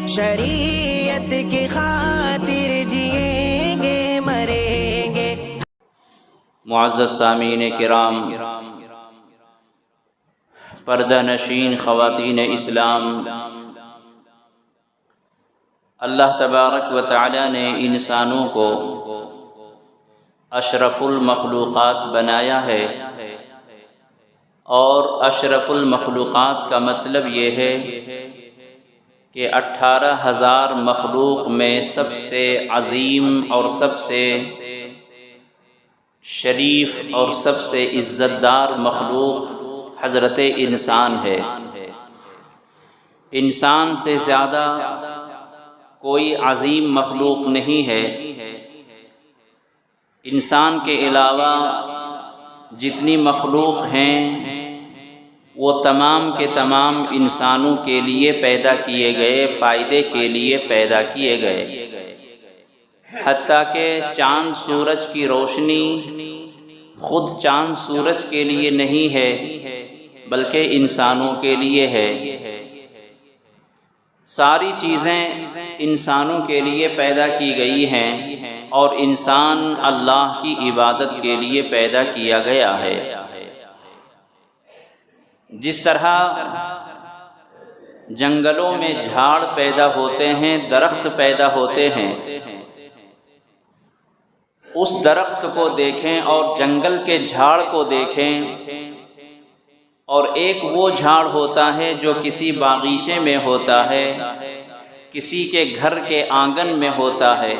شریعت کی خاطر جئیں گے مریں گے۔ معزز سامعین کرام، پردہ نشین خواتین اسلام، اللہ تبارک و تعالی نے انسانوں کو اشرف المخلوقات بنایا ہے، اور اشرف المخلوقات کا مطلب یہ ہے کہ 18,000 مخلوق میں سب سے عظیم اور سب سے شریف اور سب سے عزت دار مخلوق حضرت انسان ہے۔ انسان سے زیادہ کوئی عظیم مخلوق نہیں ہے۔ انسان کے علاوہ جتنی مخلوق ہیں وہ تمام کے تمام انسانوں کے لیے پیدا کیے گئے، فائدے کے لیے پیدا کیے گئے، حتیٰ کہ چاند سورج کی روشنی خود چاند سورج کے لیے نہیں ہے بلکہ انسانوں کے لیے ہے۔ ساری چیزیں انسانوں کے لیے پیدا کی گئی ہیں، اور انسان اللہ کی عبادت کے لیے پیدا کیا گیا ہے۔ جس طرح جنگلوں میں جھاڑ پیدا ہوتے ہیں، درخت پیدا ہوتے ہیں، اس درخت کو دیکھیں اور جنگل کے جھاڑ کو دیکھیں، اور ایک وہ جھاڑ ہوتا ہے جو کسی باغیچے میں ہوتا ہے، کسی کے گھر کے آنگن میں ہوتا ہے۔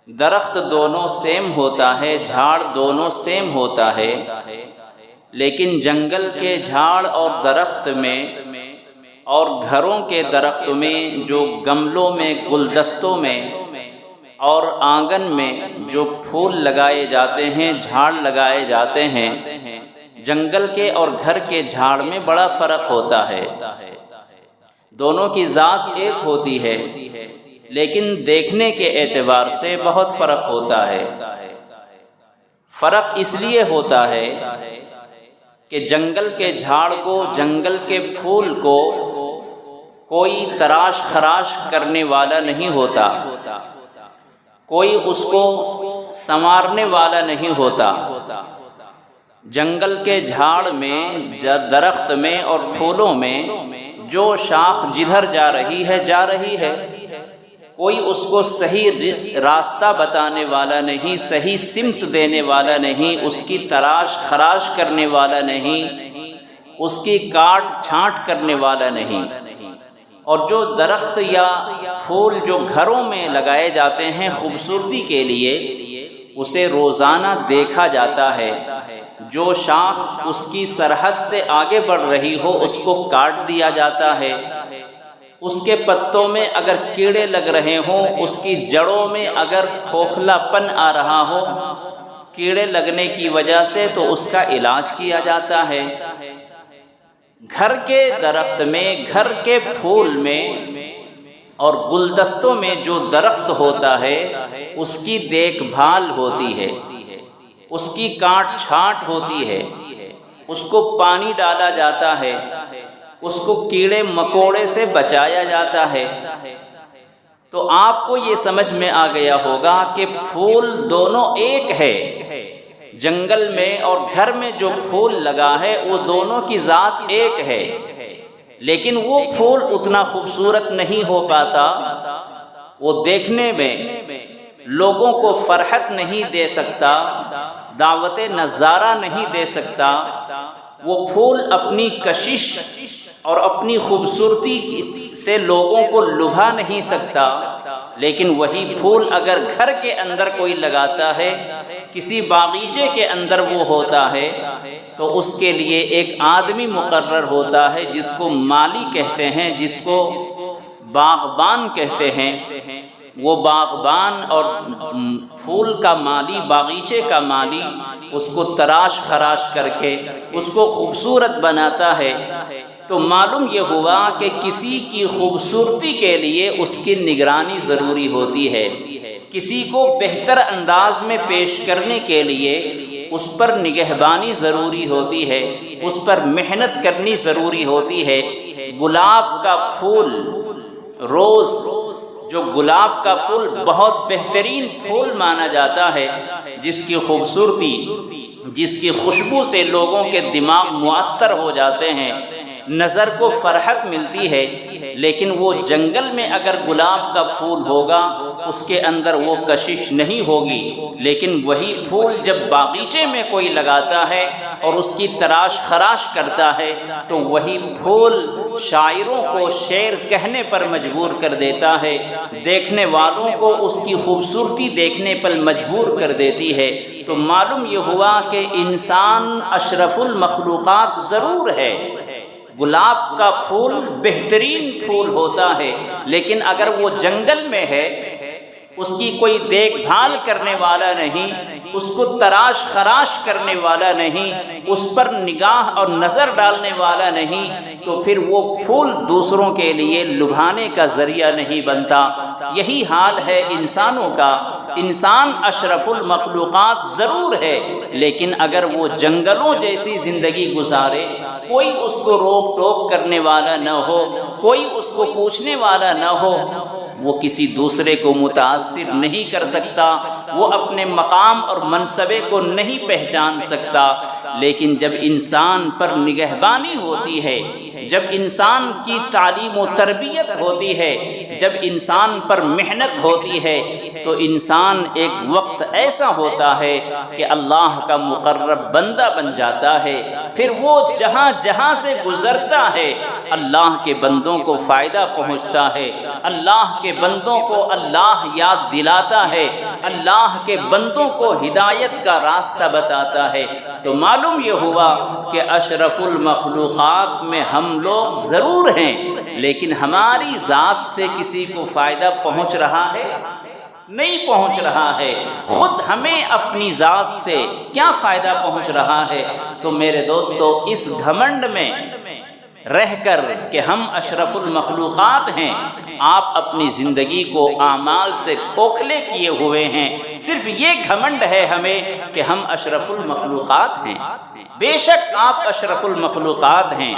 درخت دونوں سیم ہوتا ہے، جھاڑ دونوں سیم ہوتا ہے، لیکن جنگل کے جھاڑ اور درخت میں اور گھروں کے درخت میں، جو گملوں میں، گلدستوں میں اور آنگن میں جو پھول لگائے جاتے ہیں، جھاڑ لگائے جاتے ہیں، جنگل کے اور گھر کے جھاڑ میں بڑا فرق ہوتا ہے۔ دونوں کی ذات ایک ہوتی ہے، لیکن دیکھنے کے اعتبار سے بہت فرق ہوتا ہے۔ فرق اس لیے ہوتا ہے کہ جنگل کے جھاڑ کو، جنگل کے پھول کو کوئی تراش خراش کرنے والا نہیں ہوتا، کوئی اس کو سنوارنے والا نہیں ہوتا۔ جنگل کے جھاڑ میں، درخت میں اور پھولوں میں جو شاخ جدھر جا رہی ہے، کوئی اس کو صحیح راستہ بتانے والا نہیں، صحیح سمت دینے والا نہیں، اس کی تراش خراش کرنے والا نہیں، اس کی کاٹ چھانٹ کرنے والا نہیں۔ اور جو درخت یا پھول جو گھروں میں لگائے جاتے ہیں خوبصورتی کے لیے، اسے روزانہ دیکھا جاتا ہے۔ جو شاخ اس کی سرحد سے آگے بڑھ رہی ہو اس کو کاٹ دیا جاتا ہے، اس کے پتوں میں اگر کیڑے لگ رہے ہوں، اس کی جڑوں میں اگر کھوکھلا پن آ رہا ہو کیڑے لگنے کی وجہ سے، تو اس کا علاج کیا جاتا ہے۔ گھر کے درخت میں، گھر کے پھول میں اور گلدستوں میں جو درخت ہوتا ہے اس کی دیکھ بھال ہوتی ہے، اس کی کاٹ چھانٹ ہوتی ہے، اس کو پانی ڈالا جاتا ہے، اس کو کیڑے مکوڑے سے بچایا جاتا ہے۔ تو آپ کو یہ سمجھ میں آ گیا ہوگا کہ پھول دونوں ایک ہے۔ جنگل میں اور گھر میں جو پھول لگا ہے وہ دونوں کی ذات ایک ہے، لیکن وہ پھول اتنا خوبصورت نہیں ہو پاتا، وہ دیکھنے میں لوگوں کو فرحت نہیں دے سکتا، دعوت نظارہ نہیں دے سکتا۔ وہ پھول اپنی کشش اور اپنی خوبصورتی سے لوگوں کو لبھا نہیں سکتا، لیکن وہی پھول اگر گھر کے اندر کوئی لگاتا ہے، کسی باغیچے کے اندر وہ ہوتا ہے، تو اس کے لیے ایک آدمی مقرر ہوتا ہے جس کو مالی کہتے ہیں، جس کو باغبان کہتے ہیں۔ وہ باغبان اور پھول کا مالی، باغیچے کا مالی، اس کو تراش خراش کر کے اس کو خوبصورت بناتا ہے۔ تو معلوم یہ ہوا کہ کسی کی خوبصورتی کے لیے اس کی نگرانی ضروری ہوتی ہے، کسی کو بہتر انداز میں پیش کرنے کے لیے اس پر نگہبانی ضروری ہوتی ہے، اس پر محنت کرنی ضروری ہوتی ہے۔ گلاب کا پھول روز جو گلاب کا پھول بہت بہترین پھول مانا جاتا ہے، جس کی خوبصورتی، جس کی خوشبو سے لوگوں کے دماغ معطر ہو جاتے ہیں، نظر کو فرحت ملتی ہے، لیکن وہ جنگل میں اگر گلاب کا پھول ہوگا اس کے اندر وہ کشش نہیں ہوگی، لیکن وہی پھول جب باغیچے میں کوئی لگاتا ہے اور اس کی تراش خراش کرتا ہے تو وہی پھول شاعروں کو شعر کہنے پر مجبور کر دیتا ہے، دیکھنے والوں کو اس کی خوبصورتی دیکھنے پر مجبور کر دیتی ہے۔ تو معلوم یہ ہوا کہ انسان اشرف المخلوقات ضرور ہے، گلاب کا پھول بہترین پھول ہوتا ہے، لیکن اگر وہ جنگل میں ہے، اس کی کوئی دیکھ بھال کرنے والا نہیں، اس کو تراش خراش کرنے والا نہیں، اس پر نگاہ اور نظر ڈالنے والا نہیں، تو پھر وہ پھول دوسروں کے لیے لبھانے کا ذریعہ نہیں بنتا۔ یہی حال ہے انسانوں کا۔ انسان اشرف المخلوقات ضرور ہے، لیکن اگر وہ جنگلوں جیسی زندگی گزارے، کوئی اس کو روک ٹوک کرنے والا نہ ہو، کوئی اس کو پوچھنے والا نہ ہو، وہ کسی دوسرے کو متاثر نہیں کر سکتا، وہ اپنے مقام اور منصبے کو نہیں پہچان سکتا۔ لیکن جب انسان پر نگہبانی ہوتی ہے، جب انسان کی تعلیم و تربیت ہوتی ہے، جب انسان پر محنت ہوتی ہے، تو انسان ایک وقت ایسا ہوتا ہے کہ اللہ کا مقرب بندہ بن جاتا ہے۔ پھر وہ جہاں جہاں سے گزرتا ہے اللہ کے بندوں کو فائدہ پہنچتا ہے، اللہ کے بندوں کو اللہ یاد دلاتا ہے، اللہ کے بندوں کو ہدایت کا راستہ بتاتا ہے۔ تو معلوم یہ ہوا کہ اشرف المخلوقات میں ہم لوگ ضرور ہیں، لیکن ہماری ذات سے کسی کو فائدہ پہنچ رہا ہے؟ نہیں پہنچ رہا ہے۔ خود ہمیں اپنی ذات سے کیا فائدہ پہنچ رہا ہے؟ تو میرے دوستو، اس گھمنڈ میں رہ کر کہ ہم اشرف المخلوقات ہیں، آپ اپنی زندگی کو اعمال سے کھوکھلے کیے ہوئے ہیں۔ صرف یہ گھمنڈ ہے ہمیں کہ ہم اشرف المخلوقات ہیں۔ بے شک آپ اشرف المخلوقات ہیں،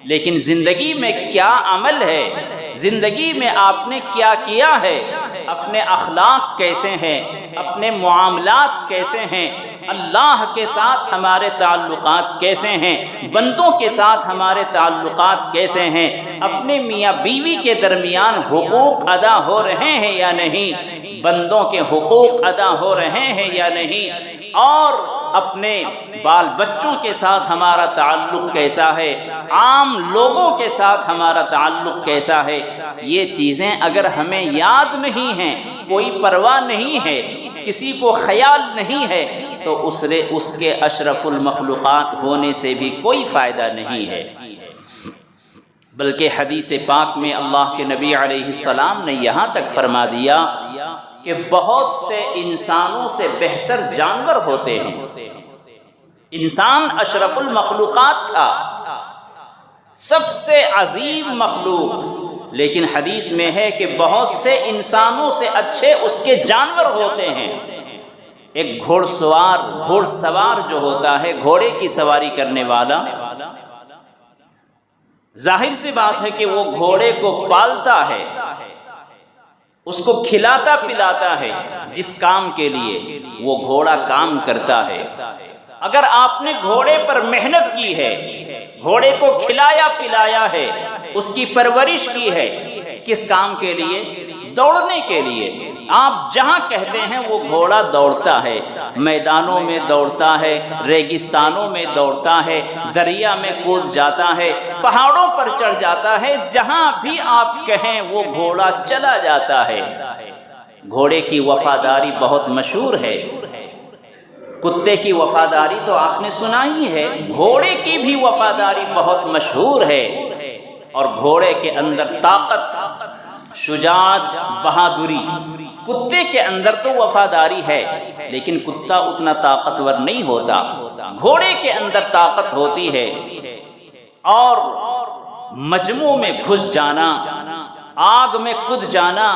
لیکن زندگی میں کیا عمل ہے؟ زندگی میں آپ نے کیا کیا ہے؟ اپنے اخلاق کیسے ہیں؟ اپنے معاملات کیسے ہیں؟ اللہ کے ساتھ ہمارے تعلقات کیسے ہیں؟ بندوں کے ساتھ ہمارے تعلقات کیسے ہیں؟ اپنے میاں بیوی کے درمیان حقوق ادا ہو رہے ہیں یا نہیں؟ بندوں کے حقوق ادا ہو رہے ہیں یا نہیں؟ اور اپنے بال بچوں کے ساتھ ہمارا تعلق کیسا ہے؟ عام لوگوں کے ساتھ ہمارا تعلق کیسا ہے؟ یہ چیزیں اگر ہمیں یاد نہیں ہیں، کوئی پرواہ نہیں ہے، کسی کو خیال نہیں ہے، تو اس کے اشرف المخلوقات ہونے سے بھی کوئی فائدہ نہیں ہے۔ بلکہ حدیث پاک میں اللہ کے نبی علیہ السلام نے یہاں تک فرما دیا کہ بہت سے انسانوں سے بہتر جانور ہوتے ہیں۔ انسان اشرف المخلوقات تھا، سب سے عظیم مخلوق، لیکن حدیث میں ہے کہ بہت سے انسانوں سے اچھے اس کے جانور ہوتے ہیں۔ ایک گھوڑ سوار جو ہوتا ہے، گھوڑے کی سواری کرنے والا، ظاہر سی بات ہے کہ وہ گھوڑے کو پالتا ہے، اس کو کھلاتا پلاتا ہے، جس کام کے لیے وہ گھوڑا کام کرتا ہے۔ اگر آپ نے گھوڑے پر محنت کی ہے، گھوڑے کو کھلایا پلایا ہے، اس کی پرورش کی ہے، کس کام کے لیے؟ دوڑنے کے لیے۔ آپ جہاں کہتے ہیں وہ گھوڑا دوڑتا ہے، میدانوں میں دوڑتا ہے، ریگستانوں میں دوڑتا ہے، دریا میں کود جاتا ہے، پہاڑوں پر چڑھ جاتا ہے، جہاں بھی آپ کہیں وہ گھوڑا چلا جاتا ہے۔ گھوڑے کی وفاداری بہت مشہور ہے۔ کتے کی وفاداری تو آپ نے سنا ہی ہے، گھوڑے کی بھی وفاداری بہت مشہور ہے۔ اور گھوڑے کے اندر طاقت، شجاعت، بہادری، کتے کے اندر تو وفاداری ہے، لیکن کتا اتنا طاقتور نہیں ہوتا۔ گھوڑے کے اندر طاقت ہوتی ہے، اور مجموع میں گھس جانا، آگ میں کود جانا،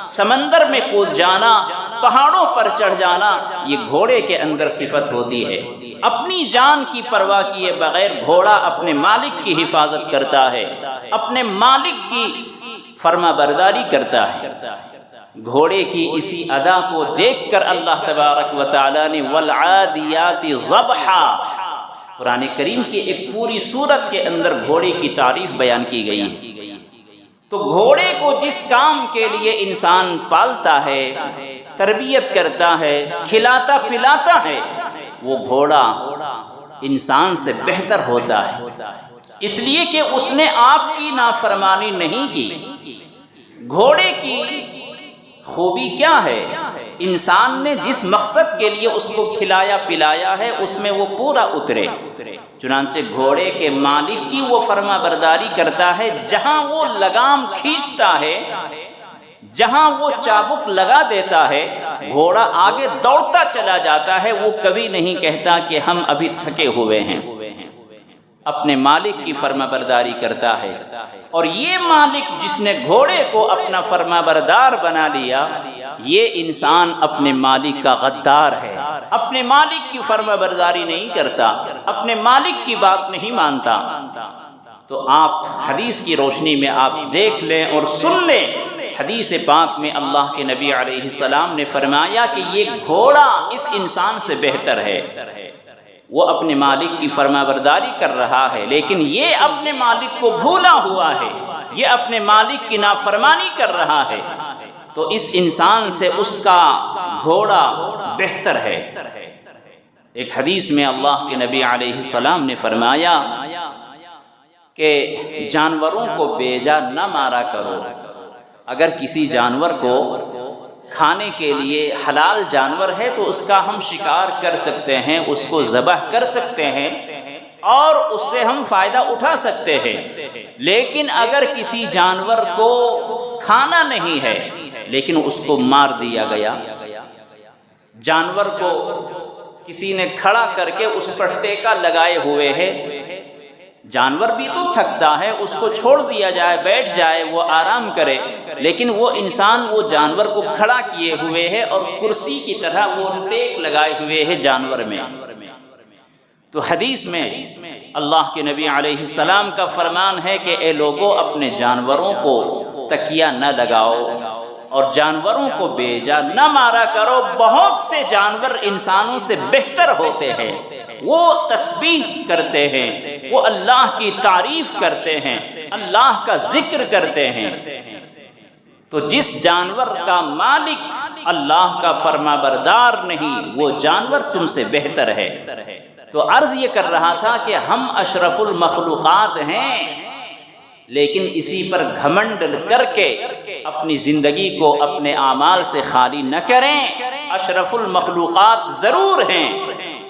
سمندر میں کود جانا، پہاڑوں پر چڑھ جانا، یہ گھوڑے کے اندر صفت ہوتی ہے۔ اپنی جان کی پرواہ کیے بغیر گھوڑا اپنے مالک کی حفاظت کرتا ہے، اپنے مالک کی فرما برداری کرتا ہے۔ گھوڑے کی اسی ادا کو دیکھ کر اللہ تبارک و تعالیٰ نے والعادیات ضبحا، قرآن کریم کی ایک پوری سورت کے اندر گھوڑے کی تعریف بیان کی گئی ہے۔ تو گھوڑے کو جس کام کے لیے انسان پالتا ہے، تربیت کرتا ہے، کھلاتا پلاتا ہے، وہ گھوڑا انسان سے بہتر ہوتا ہے، اس لیے کہ اس نے آپ کی نافرمانی نہیں کی۔ گھوڑے کی خوبی کیا ہے؟ انسان نے جس مقصد کے لیے اس کو کھلایا پلایا ہے اس میں وہ پورا اترے۔ چنانچہ گھوڑے کے مالک کی وہ فرما برداری کرتا ہے، جہاں وہ لگام کھینچتا ہے، جہاں وہ چابک لگا دیتا ہے، گھوڑا آگے دوڑتا چلا جاتا ہے، وہ کبھی نہیں کہتا کہ ہم ابھی تھکے ہوئے ہیں، اپنے مالک کی فرما برداری کرتا ہے۔ اور یہ مالک جس نے گھوڑے کو اپنا فرما بردار بنا لیا، یہ انسان اپنے مالک کا غدار ہے، اپنے مالک کی فرما برداری نہیں کرتا، اپنے مالک کی بات نہیں مانتا۔ تو آپ حدیث کی روشنی میں آپ دیکھ لیں اور سن لیں، حدیث پاک میں اللہ کے نبی علیہ السلام نے فرمایا کہ یہ گھوڑا اس انسان سے بہتر ہے، وہ اپنے مالک کی فرما برداری کر رہا ہے، لیکن یہ اپنے مالک کو بھولا ہوا ہے، یہ اپنے مالک کی نافرمانی کر رہا ہے، تو اس انسان سے اس کا گھوڑا بہتر ہے۔ ایک حدیث میں اللہ کے نبی علیہ السلام نے فرمایا کہ جانوروں کو بیجا نہ مارا کرو۔ اگر کسی جانور کو کھانے کے لیے حلال جانور ہے تو اس کا ہم شکار کر سکتے ہیں، اس کو ذبح کر سکتے ہیں اور اس سے ہم فائدہ اٹھا سکتے ہیں، لیکن اگر کسی جانور کو کھانا نہیں ہے لیکن اس کو مار دیا گیا، جانور کو کسی نے کھڑا کر کے اس پر ٹیکا لگائے ہوئے ہے، جانور بھی تو تھکتا ہے، اس کو چھوڑ دیا جائے، بیٹھ جائے، وہ آرام کرے، لیکن وہ انسان وہ جانور کو کھڑا کیے ہوئے ہے اور کرسی کی طرح وہ ٹیک لگائے ہوئے ہے جانور میں۔ تو حدیث میں اللہ کے نبی علیہ السلام کا فرمان ہے کہ اے لوگو، اپنے جانوروں کو تکیہ نہ لگاؤ اور جانوروں کو بیجا نہ مارا کرو۔ بہت سے جانور انسانوں سے بہتر ہوتے ہیں، وہ تسبیح کرتے ہیں، وہ اللہ کی تعریف کرتے ہیں، اللہ کا ذکر کرتے ہیں۔ تو جس جانور کا مالک اللہ کا فرما بردار نہیں، وہ جانور تم سے بہتر ہے۔ تو عرض یہ کر رہا تھا کہ ہم اشرف المخلوقات ہیں، لیکن اسی پر گھمنڈ کر کے اپنی زندگی کو اپنے اعمال سے خالی نہ کریں۔ اشرف المخلوقات ضرور ہیں،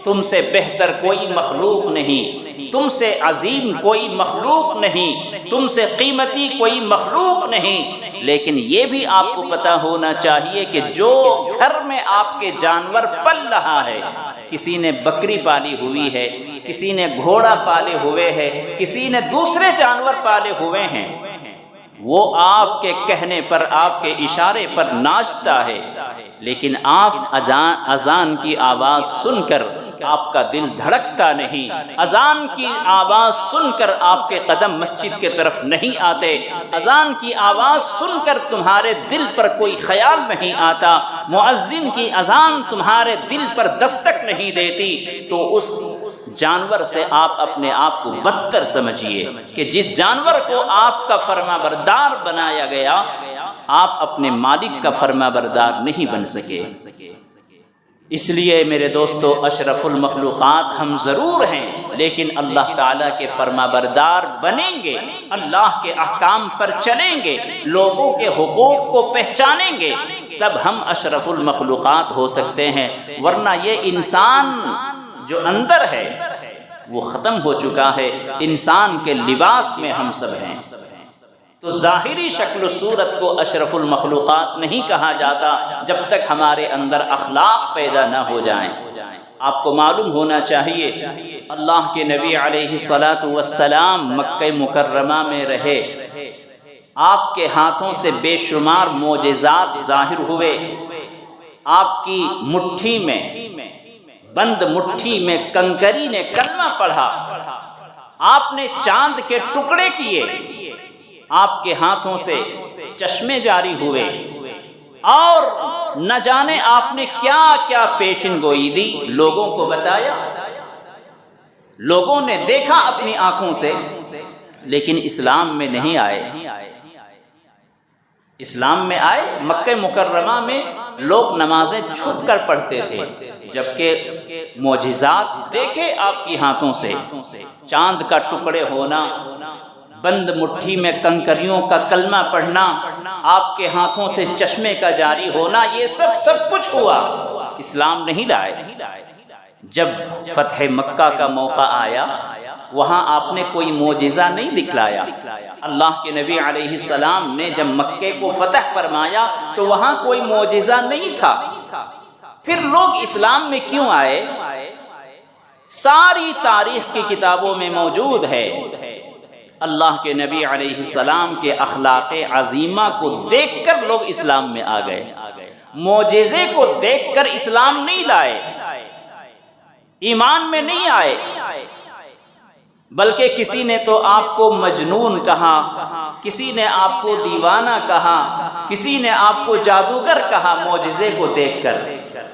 تم سے بہتر کوئی مخلوق نہیں، تم سے عظیم کوئی مخلوق نہیں، تم سے قیمتی کوئی مخلوق نہیں، لیکن یہ بھی آپ کو پتہ ہونا چاہیے کہ جو گھر میں آپ کے جانور پل رہا ہے، کسی نے بکری پالی ہوئی ہے، کسی نے گھوڑا پالے ہوئے ہے، کسی نے دوسرے جانور پالے ہوئے ہیں، وہ آپ کے کہنے پر، آپ کے اشارے پر ناچتا ہے، لیکن آپ اذان کی آواز سن کر آپ کا دل دھڑکتا نہیں، اذان کی آواز سن کر آپ کے قدم مسجد کے طرف نہیں آتے، اذان کی آواز سن کر تمہارے دل پر کوئی خیال نہیں آتا، مؤذن کی اذان تمہارے دل پر دستک نہیں دیتی، تو اس جانور سے آپ اپنے آپ کو بدتر سمجھیے کہ جس جانور کو آپ کا فرما بردار بنایا گیا، آپ اپنے مالک کا فرما بردار نہیں بن سکے۔ اس لیے میرے دوستو، اشرف المخلوقات ہم ضرور ہیں، لیکن اللہ تعالیٰ کے فرما بردار بنیں گے، اللہ کے احکام پر چلیں گے، لوگوں کے حقوق کو پہچانیں گے، تب ہم اشرف المخلوقات ہو سکتے ہیں، ورنہ یہ انسان جو اندر ہے وہ ختم ہو چکا ہے، انسان کے لباس میں ہم سب ہیں۔ تو ظاہری شکل و صورت کو اشرف المخلوقات نہیں کہا جاتا جب تک ہمارے اندر اخلاق پیدا نہ ہو جائیں۔ آپ کو معلوم ہونا چاہیے، اللہ کے نبی علیہ السلام مکہ مکرمہ میں رہے، آپ کے ہاتھوں سے بے شمار معجزات ظاہر ہوئے، آپ کی مٹھی میں، بند مٹھی میں کنکری نے کلمہ پڑھا، آپ نے چاند کے ٹکڑے کیے، آپ کے ہاتھوں سے چشمے جاری ہوئے اور نہ جانے آپ نے کیا کیا پیشن گوئی دی، لوگوں کو بتایا، لوگوں نے دیکھا اپنی آنکھوں سے، لیکن اسلام میں نہیں آئے۔ اسلام میں آئے، مکہ مکرمہ میں لوگ نمازیں چھپ کر پڑھتے تھے، جبکہ معجزات دیکھے آپ کی ہاتھوں سے، چاند کا ٹکڑے ہونا، بند مٹھی میں کنکریوں کا کلمہ پڑھنا، آپ کے ہاتھوں سے چشمے کا جاری ہونا، یہ سب کچھ ہوا، اسلام نہیں لائے۔ جب فتح مکہ کا موقع آیا، وہاں آپ نے کوئی معجزہ نہیں دکھلایا۔ اللہ کے نبی علیہ السلام نے جب مکے کو فتح فرمایا تو وہاں کوئی معجزہ نہیں تھا۔ پھر لوگ اسلام میں کیوں آئے؟ ساری تاریخ کی کتابوں میں موجود ہے۔ اللہ کے نبی علیہ السلام کے اخلاق عظیمہ کو دیکھ کر لوگ اسلام میں آ گئے، معجزے کو دیکھ کر اسلام نہیں لائے، ایمان میں نہیں آئے، بلکہ کسی نے تو آپ کو مجنون کہا، کسی نے آپ کو دیوانہ کہا، کسی نے آپ کو جادوگر کہا معجزے کو دیکھ کر۔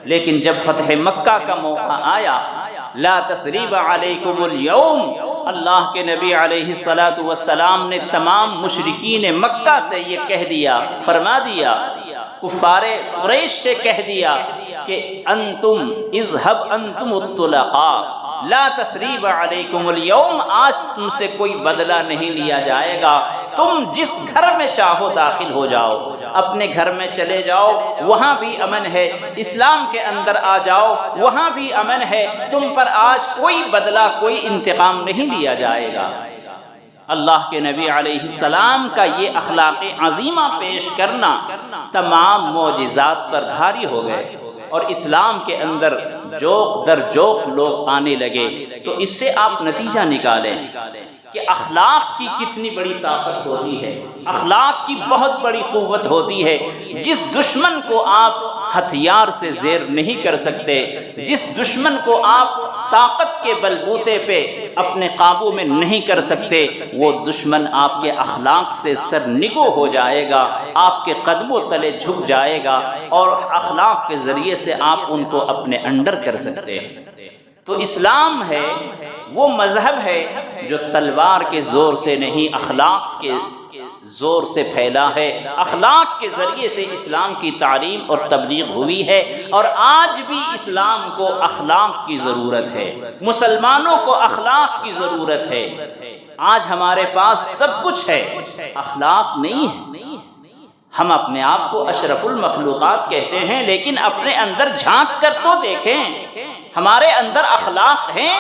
لیکن جب فتح مکہ کا موقع آیا، لا تثریب علیکم اليوم، اللہ کے نبی علیہ السلام نے تمام مشرکین مکہ سے یہ کہہ دیا، فرما دیا، کفار قریش سے کہہ دیا کہ انتم اذهب انتم الطلقاء لا تثریب علیکم اليوم، آج تم سے کوئی بدلہ نہیں لیا جائے گا، تم جس گھر میں چاہو داخل ہو جاؤ، اپنے گھر میں چلے جاؤ، وہاں بھی امن ہے، اسلام کے اندر آ جاؤ، وہاں بھی امن ہے، تم پر آج کوئی بدلہ کوئی انتقام نہیں لیا جائے گا۔ اللہ کے نبی علیہ السلام کا یہ اخلاق عظیمہ پیش کرنا تمام معجزات پر بھاری ہو گئے، اور اسلام کے اندر جوق در جوق لوگ آنے لگے۔ تو اس سے آپ نتیجہ نکالیں کہ اخلاق کی کتنی بڑی طاقت ہوتی ہے، اخلاق کی بہت بڑی قوت ہوتی ہے۔ جس دشمن کو آپ ہتھیار سے زیر نہیں کر سکتے، جس دشمن کو آپ طاقت کے بلبوتے پہ اپنے قابو میں نہیں کر سکتے، وہ دشمن آپ کے اخلاق سے سرنگو ہو جائے گا، آپ کے قدموں تلے جھک جائے گا، اور اخلاق کے ذریعے سے آپ ان کو اپنے انڈر کر سکتے ہیں۔ تو اسلام ہے وہ مذہب ہے جو تلوار کے زور سے نہیں، اخلاق کے زور سے پھیلا ہے۔ اخلاق کے ذریعے سے اسلام کی تعلیم اور تبلیغ ہوئی ہے، اور آج بھی اسلام کو اخلاق کی ضرورت ہے، مسلمانوں کو اخلاق کی ضرورت ہے۔ آج ہمارے پاس سب کچھ ہے، اخلاق نہیں ہے۔ ہم اپنے آپ کو اشرف المخلوقات کہتے ہیں، لیکن اپنے اندر جھانک کر تو دیکھیں، ہمارے اندر اخلاق ہیں؟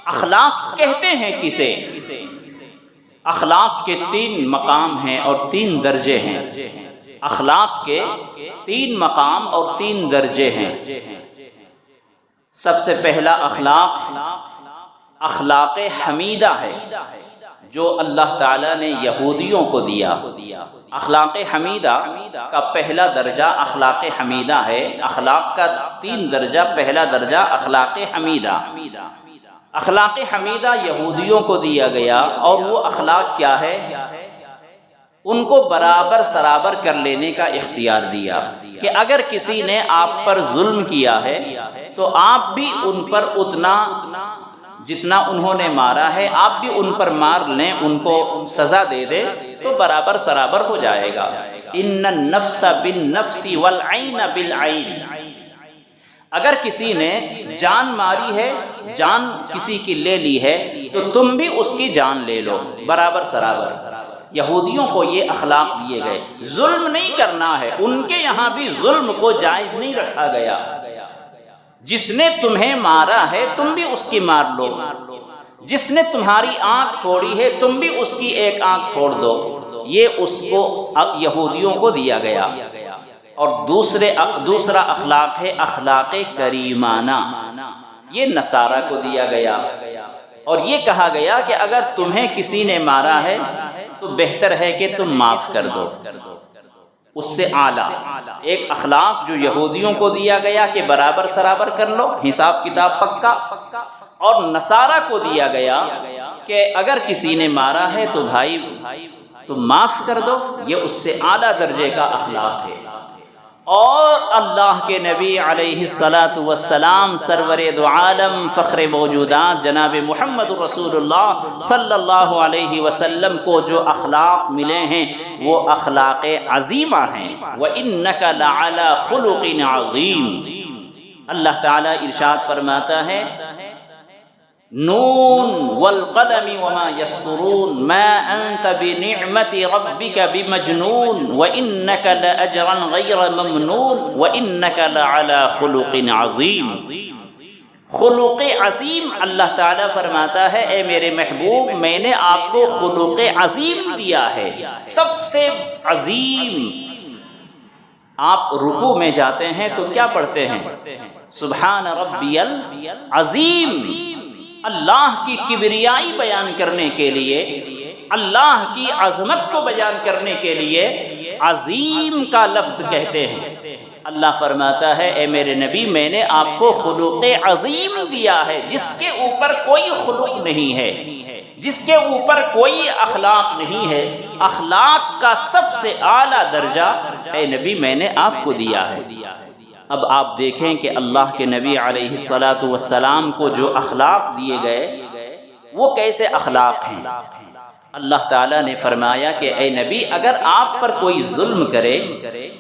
اخلاق کہتے ہیں کسے؟ اخلاق کے 3 مقام ہیں اور 3 درجے ہیں۔ اخلاق کے 3 مقام اور 3 درجے ہیں۔ سب سے پہلا اخلاق حمیدہ ہے، جو اللہ تعالیٰ نے یہودیوں کو دیا۔ اخلاق حمیدہ کا پہلا درجہ اخلاق حمیدہ ہے۔ اخلاق کا 3 درجہ، پہلا درجہ اخلاق حمیدہ۔ اخلاق حمیدہ یہودیوں کو دیا گیا، اور وہ اخلاق کیا ہے؟ ان کو برابر سرابر کر لینے کا اختیار دیا، کہ اگر کسی نے آپ پر ظلم کیا ہے تو آپ بھی ان پر اتنا جتنا انہوں نے مارا ہے آپ بھی ان پر مار لیں، ان کو سزا دے دے تو برابر سرابر ہو جائے گا۔ ان النفس بالنفس والعین بالعین، اگر کسی نے جان ماری ہے، جان کسی کی لے لی ہے، تو تم بھی اس کی جان لے لو، برابر سرابر۔ یہودیوں کو یہ اخلاق دیے گئے، ظلم نہیں کرنا ہے، ان کے یہاں بھی ظلم کو جائز نہیں رکھا گیا۔ جس نے تمہیں مارا ہے تم بھی اس کی مار لو، جس نے تمہاری آنکھ پھوڑی ہے تم بھی اس کی ایک آنکھ پھوڑ دو، یہ اس کو یہودیوں کو دیا گیا۔ اور دوسرا اخلاق ہے اخلاق کریمانہ، یہ نصارہ کو دیا گیا، اور یہ کہا گیا کہ اگر تمہیں کسی نے مارا ہے تو بہتر ہے کہ تم معاف کر دو۔ اس سے اعلیٰ ایک اخلاق جو یہودیوں کو دیا گیا کہ برابر سرابر کر لو، حساب کتاب پکا، اور نصارہ کو دیا گیا کہ اگر کسی نے مارا ہے تو بھائی تو معاف کر دو، یہ اس سے اعلیٰ درجے کا اخلاق ہے۔ اور اللہ کے نبی علیہ الصلاۃ والسلام سرور دو عالم فخر موجودات جناب محمد رسول اللہ صلی اللہ علیہ وسلم کو جو اخلاق ملے ہیں وہ اخلاق عظیمہ ہیں۔ وَإِنَّكَ لَعَلَىٰ خُلُقٍ عَظِيمٍ۔ اللہ تعالیٰ ارشاد فرماتا ہے نون والقلم وما يسطرون ما انت بنعمت ربك بمجنون وانك لاجرا غير ممنون وانك لعلى خلق عظیم۔ خلق عظیم اللہ تعالیٰ فرماتا ہے اے میرے محبوب میں نے آپ کو خلق عظیم دیا ہے، سب سے عظیم۔ آپ رکوع میں جاتے ہیں تو کیا پڑھتے ہیں؟ سبحان ربی العظیم۔ اللہ کی کبریائی بیان کرنے کے لیے، اللہ کی عظمت کو بیان کرنے کے لیے عظیم کا لفظ کہتے ہیں۔ اللہ فرماتا ہے اے میرے نبی میں نے آپ کو خلق عظیم دیا ہے، جس کے اوپر کوئی خلق نہیں ہے، جس کے اوپر کوئی اخلاق نہیں ہے۔ اخلاق کا سب سے اعلیٰ درجہ اے نبی میں نے آپ کو دیا ہے۔ اب آپ دیکھیں کہ اللہ کے نبی علیہ الصلاۃ والسلام کو جو اخلاق دیے گئے وہ کیسے اخلاق ہیں۔ اللہ تعالیٰ نے فرمایا کہ اے نبی اگر آپ پر کوئی ظلم کرے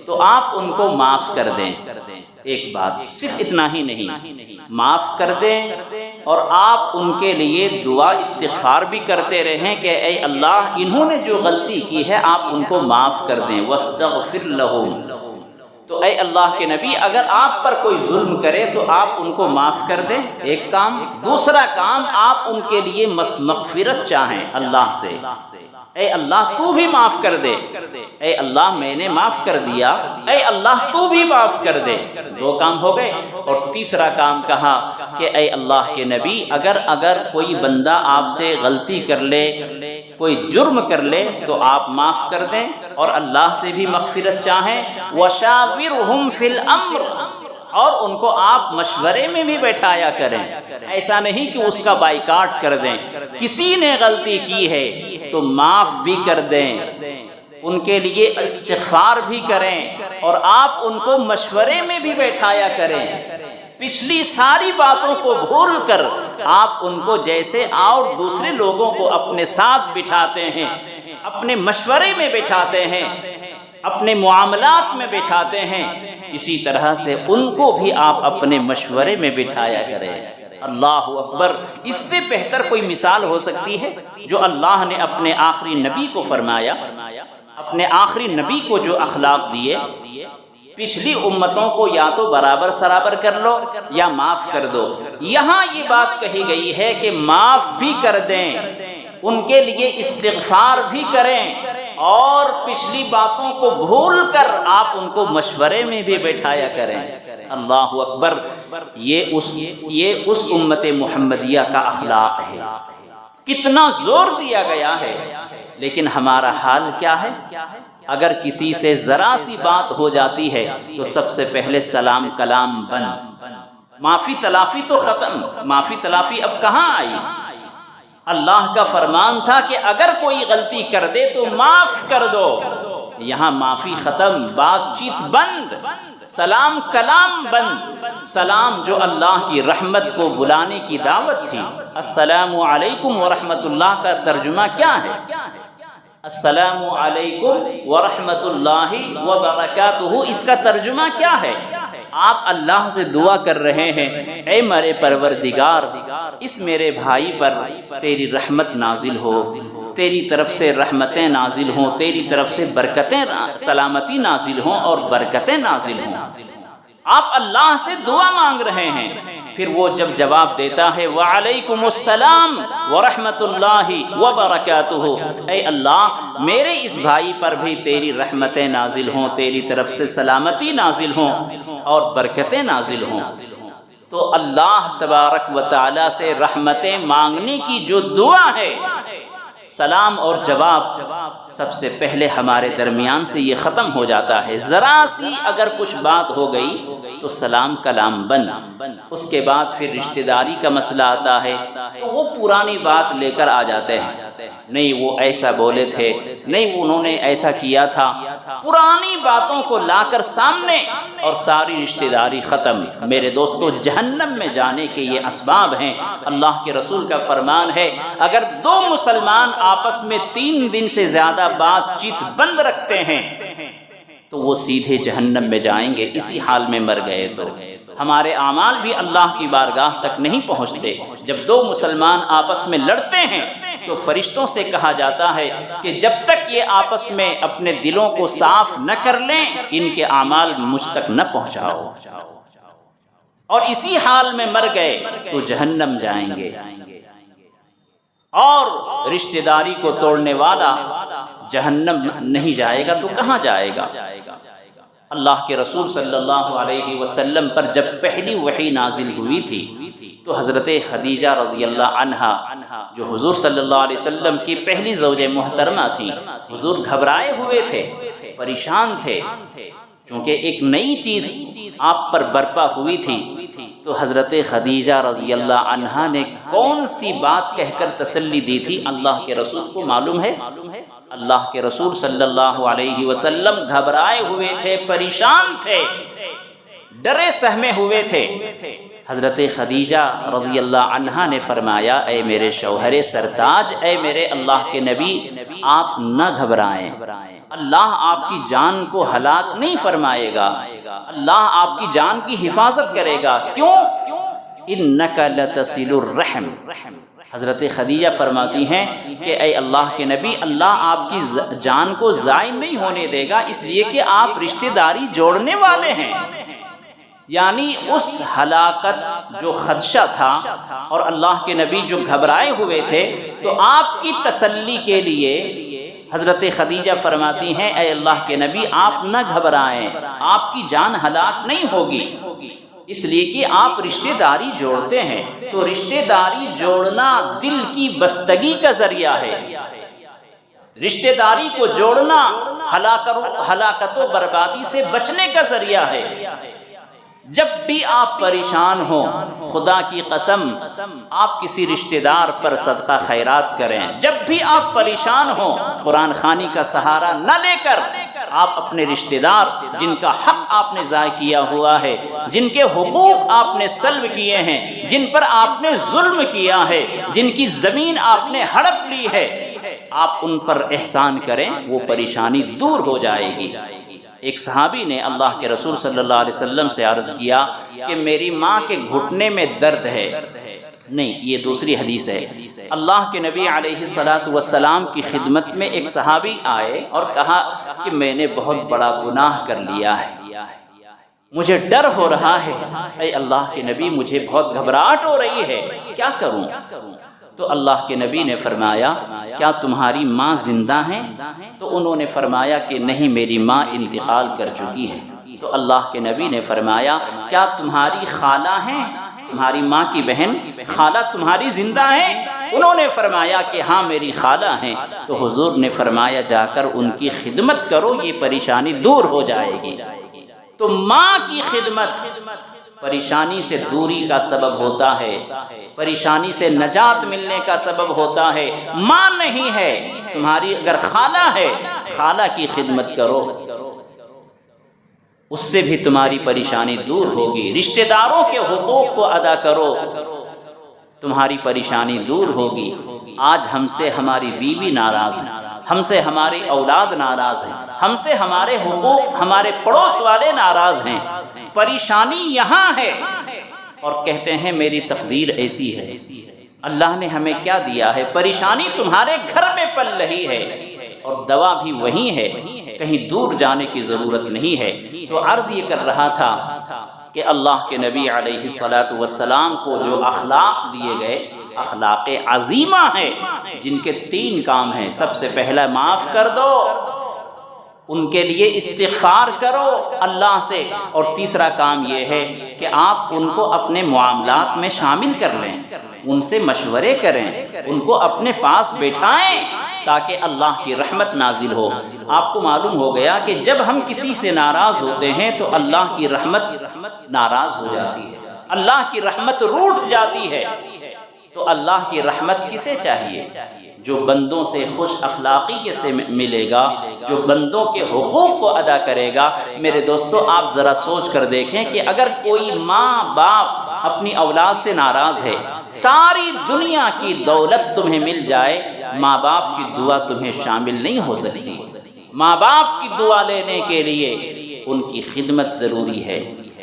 تو آپ ان کو معاف کر دیں۔ ایک بات، صرف اتنا ہی نہیں، معاف کر دیں اور آپ ان کے لیے دعا استغفار بھی کرتے رہیں کہ اے اللہ انہوں نے جو غلطی کی ہے آپ ان کو معاف کر دیں۔ وَاسْتَغْفِرْ لَهُمْ۔ تو اے اللہ کے نبی اگر آپ پر کوئی ظلم کرے تو آپ ان کو معاف کر دیں، ایک کام۔ دوسرا کام آپ ان کے لیے مغفرت چاہیں اللہ سے، اے اللہ تو بھی معاف کر دے، اے اللہ میں نے معاف کر دیا، اے اللہ تو بھی معاف کر دے۔ دو کام ہو گئے۔ اور تیسرا کام کہا کہ اے اللہ کے نبی اگر کوئی بندہ آپ سے غلطی کر لے، کوئی جرم کر لے تو آپ معاف کر دیں اور اللہ سے بھی مغفرت چاہیں۔ وَشَاوِرْهُمْ فِي الْأَمْرِ، اور ان کو آپ مشورے میں بھی بیٹھایا کریں، ایسا نہیں کہ اس کا بائیکاٹ کر دیں۔ کسی نے غلطی کی ہے تو معاف بھی کر دیں، ان کے لیے استغفار بھی کریں اور آپ ان کو مشورے میں بھی بیٹھایا کریں۔ پچھلی ساری باتوں کو بھول کر آپ ان کو جیسے اور دوسرے لوگوں کو اپنے ساتھ بٹھاتے ہیں، اپنے مشورے میں بٹھاتے ہیں، اپنے معاملات میں بٹھاتے ہیں، اسی طرح سے ان کو بھی آپ اپنے مشورے میں بٹھایا کریں۔ اللہ اکبر! اس سے بہتر کوئی مثال ہو سکتی ہے جو اللہ نے اپنے آخری نبی کو فرمایا، اپنے آخری نبی کو جو اخلاق دیے۔ پچھلی امتوں کو یا تو برابر سرابر کر لو یا معاف کر دو، یہاں یہ بات کہی گئی ہے کہ معاف بھی کر دیں، ان کے لیے استغفار بھی کریں اور پچھلی باتوں کو بھول کر آپ ان کو مشورے میں بھی بیٹھایا کریں۔ اللہ اکبر! یہ اس امت محمدیہ کا اخلاق ہے۔ کتنا زور دیا گیا ہے، لیکن ہمارا حال کیا ہے؟ اگر کسی سے ذرا سی بات ہو جاتی ہے تو سب سے پہلے سلام کلام بند، معافی تلافی تو ختم، معافی تلافی اب کہاں آئی؟ اللہ کا فرمان تھا کہ اگر کوئی غلطی کر دے تو معاف کر دو، یہاں معافی ختم، بات چیت بند، سلام کلام بند۔ سلام جو اللہ کی رحمت کو بلانے کی دعوت تھی، السلام علیکم ورحمۃ اللہ کا ترجمہ کیا ہے؟ السلام علیکم ورحمۃ اللہ وبرکاتہ، اس کا ترجمہ کیا ہے؟ آپ اللہ سے دعا کر رہے ہیں اے میرے پروردگار اس میرے بھائی پر تیری رحمت نازل ہو، تیری طرف سے رحمتیں نازل ہوں، تیری طرف سے برکتیں سلامتی نازل ہوں اور برکتیں نازل ہوں۔ آپ اللہ سے دعا مانگ رہے ہیں، پھر وہ جب جواب دیتا ہے وعلیکم السلام ورحمۃ اللہ وبرکاتہ، اے اللہ میرے اس بھائی پر بھی تیری رحمتیں نازل ہوں، تیری طرف سے سلامتی نازل ہوں اور برکتیں نازل ہوں۔ تو اللہ تبارک و تعالی سے رحمتیں مانگنے کی جو دعا ہے، سلام اور جواب سب سے پہلے ہمارے درمیان سے یہ ختم ہو جاتا ہے۔ ذرا سی اگر کچھ بات ہو گئی تو سلام کلام بند، اس کے بعد پھر رشتہ داری کا مسئلہ آتا ہے تو وہ پرانی بات لے کر آ جاتے ہیں۔ نہیں وہ ایسا بولے تھے، نہیں انہوں نے ایسا کیا تھا، پرانی باتوں کو لا کر سامنے اور ساری رشتہ داری ختم۔ میرے دوستو، جہنم میں جانے کے یہ اسباب ہیں۔ اللہ کے رسول کا فرمان ہے، اگر دو مسلمان آپس میں 3 دن سے زیادہ بات چیت بند رکھتے ہیں تو وہ سیدھے جہنم میں جائیں گے۔ اسی حال میں مر گئے تو ہمارے اعمال بھی اللہ کی بارگاہ تک نہیں پہنچتے۔ جب دو مسلمان آپس میں لڑتے ہیں تو فرشتوں سے کہا جاتا ہے کہ جب تک یہ آپس میں اپنے دلوں کو صاف نہ کر لیں، ان کے اعمال مجھ تک نہ پہنچاؤ، اور اسی حال میں مر گئے تو جہنم جائیں گے۔ اور رشتہ داری کو توڑنے والا جہنم نہیں جائے گا تو کہاں جائے گا؟ اللہ کے رسول صلی اللہ علیہ وسلم پر جب پہلی وحی نازل ہوئی تھی تو حضرت خدیجہ رضی اللہ عنہا، جو حضور صلی اللہ علیہ وسلم کی پہلی زوج محترمہ تھی، حضور گھبرائے ہوئے تھے، پریشان تھے، چونکہ ایک نئی چیز آپ پر برپا ہوئی تھی۔ تو حضرت خدیجہ رضی اللہ عنہا نے کون سی بات کہہ کر تسلی دی تھی؟ اللہ کے رسول کو معلوم ہے۔ اللہ کے رسول صلی اللہ علیہ وسلم گھبرائے ہوئے تھے، پریشان تھے، ڈرے سہمے ہوئے تھے۔ حضرت خدیجہ رضی اللہ عنہا نے فرمایا، اے میرے شوہر سرتاج، اے میرے اللہ کے نبی، آپ نہ گھبرائیں، اللہ آپ کی جان کو ہلاک نہیں فرمائے گا، اللہ آپ کی جان کی حفاظت کرے گا۔ کیوں؟ انک لتصل الرحم۔ حضرت خدیجہ فرماتی ہیں کہ اے اللہ کے نبی، اللہ آپ کی جان کو ضائع نہیں ہونے دے گا، اس لیے کہ آپ رشتہ داری جوڑنے والے ہیں۔ یعنی اس ہلاکت جو خدشہ تھا اور اللہ کے نبی جو گھبرائے ہوئے تھے، تو آپ کی تسلی کے لیے حضرت خدیجہ فرماتی ہیں، اے اللہ کے نبی آپ نہ گھبرائیں، آپ کی جان ہلاک نہیں ہوگی، اس لیے کہ آپ رشتہ داری جوڑتے ہیں۔ تو رشتہ داری جوڑنا دل کی بستگی کا ذریعہ ہے، رشتہ داری کو جوڑنا ہلاکت و بربادی سے بچنے کا ذریعہ ہے۔ جب بھی آپ پریشان ہوں، خدا کی قسم آپ کسی رشتہ دار پر صدقہ خیرات کریں۔ جب بھی آپ پریشان ہوں، قرآن خوانی کا سہارا نہ لے کر آپ اپنے رشتہ دار جن کا حق آپ نے ضائع کیا ہوا ہے، جن کے حقوق آپ نے سلب کیے ہیں، جن پر آپ نے ظلم کیا ہے، جن کی زمین آپ نے ہڑپ لی ہے، آپ ان پر احسان کریں، وہ پریشانی دور ہو جائے گی۔ ایک صحابی نے اللہ کے رسول صلی اللہ علیہ وسلم سے عرض کیا کہ میری ماں کے گھٹنے میں درد ہے۔ نہیں، یہ دوسری حدیث ہے۔ اللہ کے نبی علیہ السلام کی خدمت میں ایک صحابی آئے اور کہا کہ میں نے بہت بڑا گناہ کر لیا ہے، مجھے ڈر ہو رہا ہے، اے اللہ کے نبی مجھے بہت گھبراہٹ ہو رہی ہے، کیا کروں؟ تو اللہ کے نبی نے فرمایا، کیا تمہاری ماں زندہ ہیں؟ تو انہوں نے فرمایا کہ نہیں، میری ماں انتقال کر چکی ہے۔ تو اللہ کے نبی نے فرمایا، کیا تمہاری خالہ ہیں؟ تمہاری ماں کی بہن خالہ تمہاری زندہ ہیں؟ انہوں نے فرمایا کہ ہاں میری خالہ ہیں۔ تو حضور نے فرمایا، جا کر ان کی خدمت کرو، یہ پریشانی دور ہو جائے گی۔ تو ماں کی خدمت پریشانی سے دوری کا سبب ہوتا ہے، پریشانی سے نجات ملنے کا سبب ہوتا ہے۔ ماں نہیں ہے تمہاری، اگر خالہ ہے، خالہ کی خدمت کرو، اس سے بھی تمہاری پریشانی دور ہوگی۔ رشتہ داروں کے حقوق کو ادا کرو، تمہاری پریشانی دور ہوگی۔ آج ہم سے ہماری بیوی ناراض ہے، ہم سے ہماری اولاد ناراض ہیں، ہم سے ہمارے حقوق، ہمارے پڑوس والے ناراض ہیں، پریشانی یہاں ہے، اور کہتے ہیں میری تقدیر ایسی ہے۔ اللہ نے ہمیں کیا دیا ہے؟ پریشانی تمہارے گھر میں پل رہی ہے، اور دوا بھی وہی ہے، کہیں دور جانے کی ضرورت نہیں ہے۔ تو عرض یہ کر رہا تھا کہ اللہ کے نبی علیہ السلام کو جو اخلاق دیے گئے، اخلاق عظیمہ ہیں، جن کے 3 کام ہیں۔ سب سے پہلا معاف کر دو، ان کے لیے استغفار کرو اللہ سے، اور تیسرا کام یہ ہے کہ آپ ان کو اپنے معاملات میں شامل کر لیں، ان سے مشورے کریں، ان کو اپنے پاس بٹھائیں تاکہ اللہ کی رحمت نازل ہو۔ آپ کو معلوم ہو گیا کہ جب ہم کسی سے ناراض ہوتے ہیں تو اللہ کی رحمت ناراض ہو جاتی ہے، اللہ کی رحمت روٹھ جاتی ہے۔ تو اللہ کی رحمت کسے چاہیے؟ جو بندوں سے خوش اخلاقی سے ملے گا، جو بندوں کے حقوق کو ادا کرے گا، میرے دوستو آپ ذرا سوچ کر دیکھیں کہ اگر کوئی ماں باپ اپنی اولاد سے ناراض ہے، ساری دنیا کی دولت تمہیں مل جائے، ماں باپ کی دعا تمہیں شامل نہیں ہو سکتی۔ ماں باپ کی دعا لینے کے لیے ان کی خدمت ضروری ہے،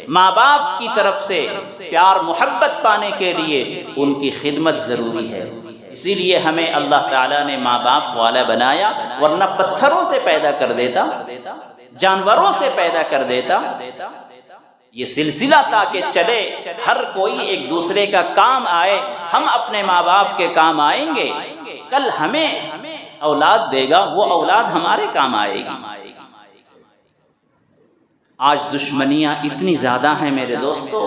ماں باپ کی طرف سے پیار محبت پانے کے لیے ان کی خدمت ضروری ہے۔ اسی لیے ہمیں اللہ تعالیٰ نے ماں باپ والا بنایا، ورنہ پتھروں سے پیدا کر دیتا، جانوروں سے پیدا کر دیتا۔ یہ سلسلہ تاکہ چلے، ہر کوئی ایک دوسرے کا کام آئے، ہم اپنے ماں باپ کے کام آئیں گے، کل ہمیں اولاد دے گا، وہ اولاد ہمارے کام آئے گی۔ آج دشمنیاں اتنی زیادہ ہیں میرے دوستو،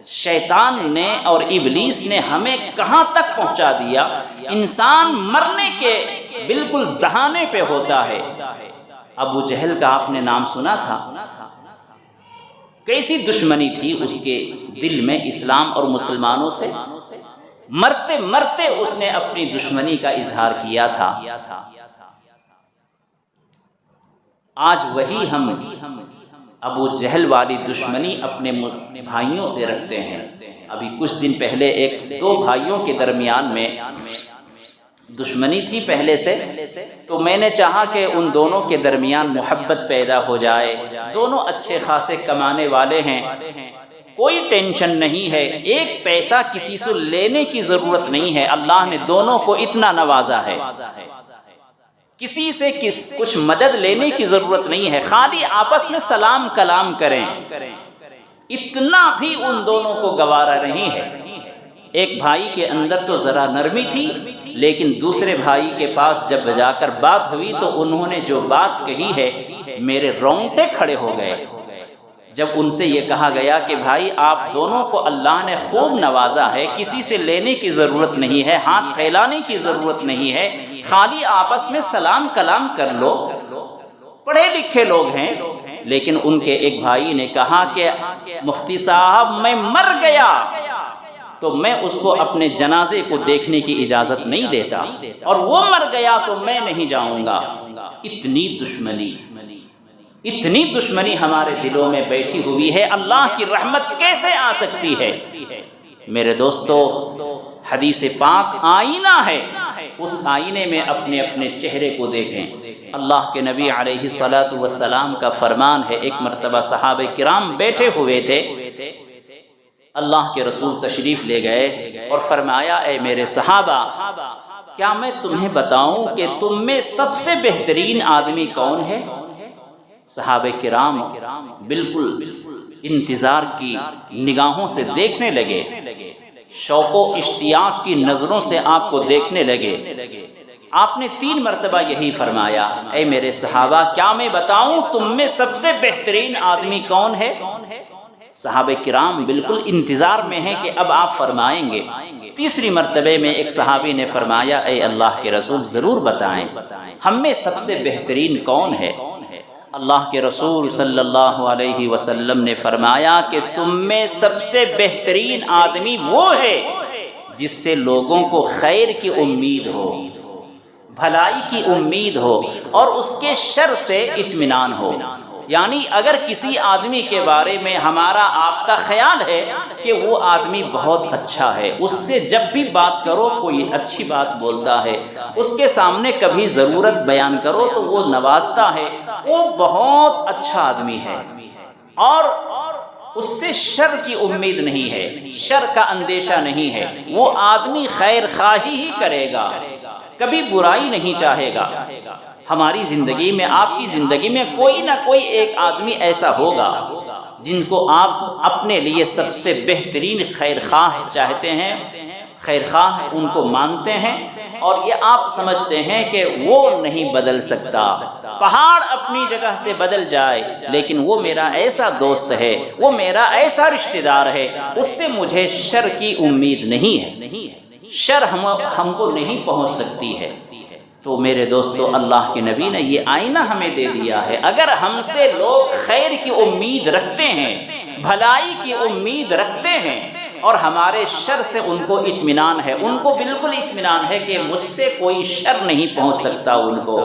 شیطان نے اور ابلیس نے ہمیں کہاں تک پہنچا دیا، انسان مرنے کے بالکل دہانے پہ ہوتا ہے۔ ابو جہل کا آپ نے نام سنا تھا، کیسی دشمنی تھی اس کے دل میں اسلام اور مسلمانوں سے، مرتے مرتے اس نے اپنی دشمنی کا اظہار کیا تھا۔ آج وہی ہم ابو جہل والی دشمنی اپنے بھائیوں سے رکھتے ہیں۔ ابھی کچھ دن پہلے دو بھائیوں کے درمیان میں دشمنی تھی پہلے سے، تو میں نے چاہا کہ ان دونوں کے درمیان محبت پیدا ہو جائے۔ دونوں اچھے خاصے کمانے والے ہیں، کوئی ٹینشن نہیں ہے، ایک پیسہ کسی سے لینے کی ضرورت نہیں ہے، اللہ نے دونوں کو اتنا نوازا ہے، کسی سے کچھ مدد لینے کی ضرورت نہیں ہے، خالی آپس میں سلام کلام کریں، اتنا بھی ان دونوں کو گوارا نہیں ہے۔ ایک بھائی کے اندر تو ذرا نرمی تھی، لیکن دوسرے بھائی کے پاس جب جا کر بات ہوئی تو انہوں نے جو بات کہی ہے میرے رونگٹے کھڑے ہو گئے۔ جب ان سے یہ کہا گیا کہ بھائی آپ دونوں کو اللہ نے خوب نوازا ہے، کسی سے لینے کی ضرورت نہیں ہے، ہاتھ پھیلانے کی ضرورت نہیں ہے، خالی آپس میں سلام کلام کر لو، پڑھے لکھے لوگ ہیں، لیکن ان کے ایک بھائی نے کہا کہ مفتی صاحب میں مر گیا تو میں اس کو اپنے جنازے کو دیکھنے کی اجازت نہیں دیتا، اور وہ مر گیا تو میں نہیں جاؤں گا۔ اتنی دشمنی ہمارے دلوں میں بیٹھی ہوئی ہے، اللہ کی رحمت کیسے آ سکتی ہے؟ میرے دوستو، حدیث پاک آئینہ ہے، اس آئینے میں اپنے اپنے چہرے کو دیکھیں۔ اللہ کے نبی علیہ الصلاۃ والسلام کا فرمان ہے، ایک مرتبہ صحابہ کرام بیٹھے ہوئے تھے، اللہ کے رسول تشریف لے گئے اور فرمایا اے میرے صحابہ، کیا میں تمہیں بتاؤں کہ تم میں سب سے بہترین آدمی کون ہے؟ صحابہ کرام بالکل انتظار کی نگاہوں سے دیکھنے لگے، شوق و اشتیاق کی نظروں سے آپ کو دیکھنے لگے۔ آپ نے 3 مرتبہ یہی فرمایا، اے میرے صحابہ کیا میں بتاؤں تم میں سب سے بہترین آدمی کون ہے؟ صحابہ کرام بالکل انتظار میں ہیں کہ اب آپ فرمائیں گے۔ تیسری مرتبہ میں ایک صحابی نے فرمایا، اے اللہ کے رسول ضرور بتائیں، ہم میں سب سے بہترین کون ہے؟ اللہ کے رسول صلی اللہ علیہ وسلم نے فرمایا کہ تم میں سب سے بہترین آدمی وہ ہے جس سے لوگوں کو خیر کی امید ہو، بھلائی کی امید ہو، اور اس کے شر سے اطمینان ہو۔ یعنی اگر کسی آدمی کے بارے میں ہمارا آپ کا خیال ہے کہ وہ آدمی بہت اچھا ہے، اس سے جب بھی بات کرو کوئی اچھی بات بولتا ہے، اس کے سامنے کبھی ضرورت بیان کرو تو وہ نوازتا ہے، وہ بہت اچھا آدمی ہے، اور اس سے شر کی امید نہیں ہے، شر کا اندیشہ نہیں ہے، وہ آدمی خیر خواہی ہی کرے گا، کبھی برائی نہیں چاہے گا۔ ہماری زندگی میں، آپ کی زندگی میں کوئی نہ کوئی ایک آدمی ایسا ہوگا جن کو آپ اپنے لیے سب سے بہترین خیر خواہ چاہتے ہیں، خیر خواہ ان کو مانتے ہیں، اور یہ آپ سمجھتے ہیں کہ وہ نہیں بدل سکتا، پہاڑ اپنی جگہ سے بدل جائے لیکن وہ میرا ایسا دوست ہے، وہ میرا ایسا رشتہ دار ہے، اس سے مجھے شر کی امید نہیں ہے، شر ہم کو نہیں پہنچ سکتی ہے۔ تو میرے دوستو، اللہ کے نبی نے یہ آئینہ ہمیں دے دیا ہے، اگر ہم سے لوگ خیر کی امید رکھتے ہیں، بھلائی کی امید رکھتے ہیں، اور ہمارے شر سے ان کو اطمینان ہے، ان کو بالکل اطمینان ہے کہ مجھ سے کوئی شر نہیں پہنچ سکتا ان کو،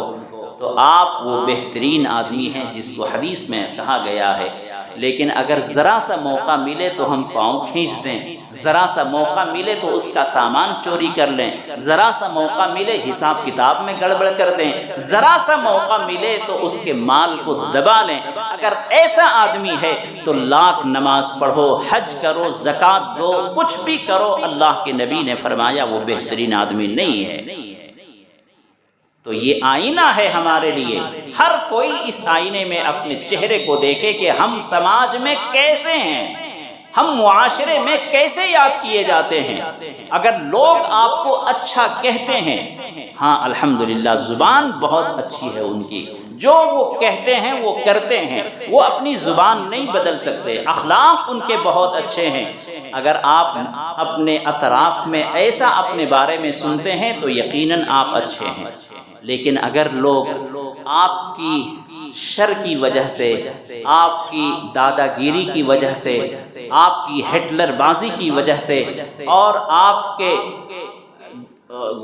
تو آپ وہ بہترین آدمی ہیں جس کو حدیث میں کہا گیا ہے۔ لیکن اگر ذرا سا موقع ملے تو ہم پاؤں کھینچ دیں، ذرا سا موقع ملے تو اس کا سامان چوری کر لیں، ذرا سا موقع ملے حساب کتاب میں گڑبڑ کر دیں، ذرا سا موقع ملے تو اس کے مال کو دبا لیں، اگر ایسا آدمی ہے تو لاکھ نماز پڑھو، حج کرو، زکوٰۃ دو، کچھ بھی کرو، اللہ کے نبی نے فرمایا وہ بہترین آدمی نہیں ہے۔ تو یہ آئینہ ہے ہمارے لیے، ہر کوئی اس آئینے میں اپنے چہرے کو دیکھے کہ ہم سماج میں کیسے ہیں، ہم معاشرے میں کیسے یاد کیے جاتے ہیں۔ اگر لوگ آپ کو اچھا کہتے ہیں، ہاں الحمدللہ زبان بہت اچھی ہے ان کی، جو وہ کہتے ہیں وہ کرتے ہیں، وہ اپنی زبان نہیں بدل سکتے، اخلاق ان کے بہت اچھے ہیں۔ اگر آپ اپنے اطراف میں ایسا اپنے بارے میں سنتے ہیں تو یقیناً آپ اچھے ہیں، لیکن اگر لوگ آپ کی شر کی وجہ سے، آپ کی دادا گیری کی وجہ سے، آپ کی ہٹلر بازی کی وجہ سے اور آپ کے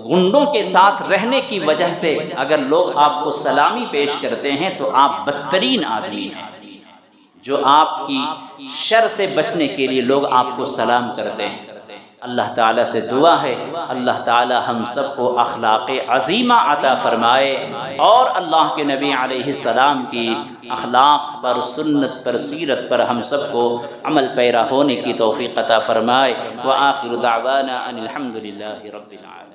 گنڈوں کے ساتھ رہنے کی وجہ سے اگر لوگ آپ کو سلامی پیش کرتے ہیں تو آپ بدترین آدمی ہیں۔ جو آپ کی شر سے بچنے کے لیے لوگ آپ کو سلام کرتے ہیں۔ اللہ تعالیٰ سے دعا ہے اللہ تعالیٰ ہم سب کو اخلاق عظیمہ عطا فرمائے اور اللہ کے نبی علیہ السلام کی اخلاق پر، سنت پر، سیرت پر ہم سب کو عمل پیرا ہونے کی توفیق عطا فرمائے۔ وآخر دعوانا ان الحمد للہ رب العالمین۔